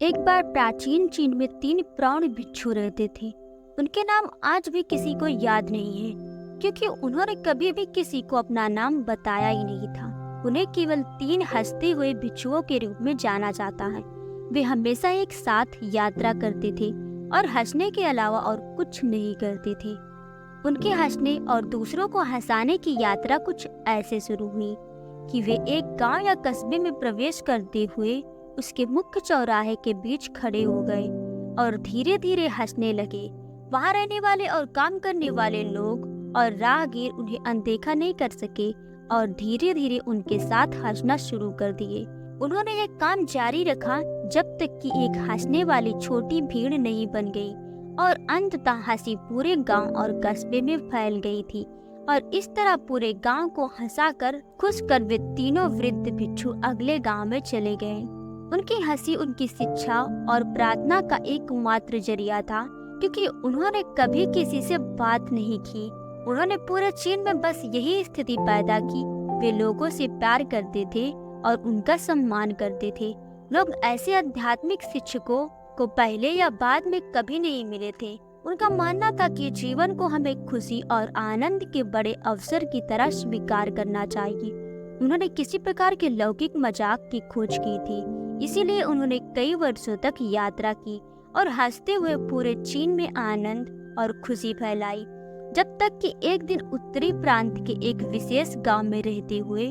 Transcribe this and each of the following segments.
एक बार प्राचीन चीन में 3 प्राण भिक्षु रहते थे। उनके नाम आज भी किसी को याद नहीं है, क्योंकि उन्होंने कभी भी किसी को अपना नाम बताया ही नहीं था। उन्हें केवल 3 हंसते हुए भिक्षुओं के रूप में जाना जाता है। वे हमेशा एक साथ यात्रा करते थे और हंसने के अलावा और कुछ नहीं करते थे। उनके हंसने और दूसरों को हंसाने की यात्रा कुछ ऐसे शुरू हुई कि वे एक गांव या कस्बे में प्रवेश करते हुए उसके मुख्य चौराहे के बीच खड़े हो गए और धीरे धीरे हंसने लगे। वहां रहने वाले और काम करने वाले लोग और राहगीर उन्हें अनदेखा नहीं कर सके और धीरे धीरे उनके साथ हंसना शुरू कर दिए। उन्होंने ये काम जारी रखा जब तक कि एक हंसने वाली छोटी भीड़ नहीं बन गई और अंततः हंसी पूरे गांव और कस्बे में फैल गई थी। और इस तरह पूरे गांव को हंसाकर खुश कर वे तीनों वृद्ध भिक्षु अगले गांव में चले गए। उनकी हंसी उनकी शिक्षा और प्रार्थना का एकमात्र जरिया था, क्योंकि उन्होंने कभी किसी से बात नहीं की। उन्होंने पूरे चीन में बस यही स्थिति पैदा की। वे लोगों से प्यार करते थे और उनका सम्मान करते थे। लोग ऐसे आध्यात्मिक शिक्षकों को पहले या बाद में कभी नहीं मिले थे। उनका मानना था कि जीवन को हमें खुशी और आनंद के बड़े अवसर की तरह स्वीकार करना चाहिए। उन्होंने किसी प्रकार के लौकिक मजाक की खोज की थी, इसीलिए उन्होंने कई वर्षों तक यात्रा की और हंसते हुए पूरे चीन में आनंद और खुशी फैलाई, जब तक कि एक दिन उत्तरी प्रांत के एक विशेष गांव में रहते हुए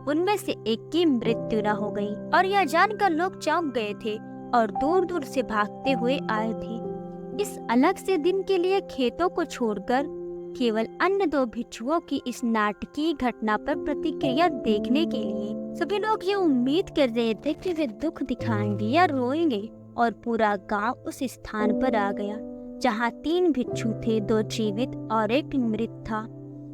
उनमें से एक की मृत्यु न हो गई। और यह जानकर लोग चौंक गए थे और दूर दूर से भागते हुए आए थे। इस अलग से दिन के लिए खेतों को छोड़कर केवल अन्य 2 भिक्षुओं की इस नाटकीय घटना पर प्रतिक्रिया देखने के लिए सभी लोग ये उम्मीद कर रहे थे कि वे दुख दिखाएंगे या रोएंगे। और पूरा गांव उस स्थान पर आ गया जहां 3 भिक्षु थे, 2 जीवित और 1 मृत था।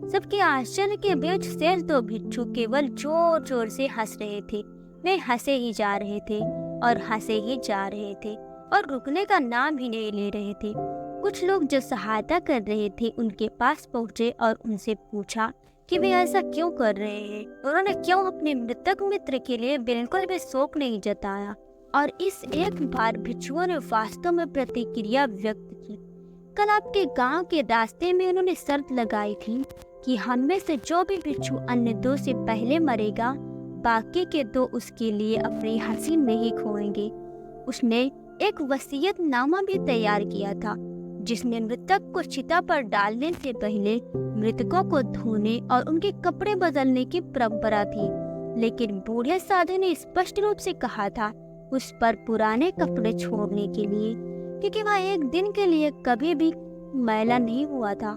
सबके आश्चर्य के बीच शेष 2 भिक्षु केवल जोर जोर से हंस रहे थे। वे हंसे ही जा रहे थे और हंसे ही जा रहे थे और रुकने का नाम भी नहीं ले रहे थे। कुछ लोग जो सहायता कर रहे थे उनके पास पहुंचे और उनसे पूछा कि वे ऐसा क्यों कर रहे हैं। उन्होंने क्यों अपने मृतक मित्र के लिए बिल्कुल भी शोक नहीं जताया। और इस एक बार भिक्षुओं ने वास्तव में प्रतिक्रिया व्यक्त की। कल आपके गांव के रास्ते में उन्होंने शर्त लगाई थी कि हम में से जो भी भिक्षु अन्य 2 से पहले मरेगा, बाकी के 2 उसके लिए अपनी हंसी नहीं खोएंगे। उसने एक वसीयतनामा भी तैयार किया था, जिसमें मृतक को चिता पर डालने से पहले मृतकों को धोने और उनके कपड़े बदलने की परंपरा थी। लेकिन बूढ़े साधु ने स्पष्ट रूप से कहा था उस पर पुराने कपड़े छोड़ने के लिए, क्योंकि वह एक दिन के लिए कभी भी मैला नहीं हुआ था।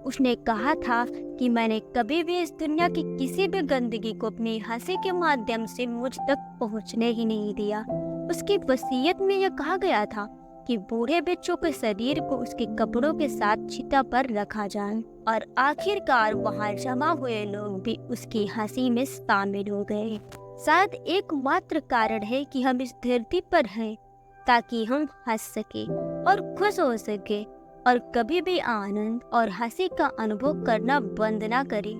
उसने कहा था कि मैंने कभी भी इस दुनिया की किसी भी गंदगी को अपनी हंसी के माध्यम से मुझ तक पहुंचने ही नहीं दिया। उसकी वसीयत में यह कहा गया था कि बूढ़े भिक्षु के शरीर को उसके कपड़ों के साथ चिता पर रखा जाए। और आखिरकार वहां जमा हुए लोग भी उसकी हंसी में शामिल हो गए। शायद एकमात्र कारण है कि हम इस धरती पर हैं, ताकि हम हंस सके और खुश हो सके और कभी भी आनंद और हंसी का अनुभव करना बंद ना करें।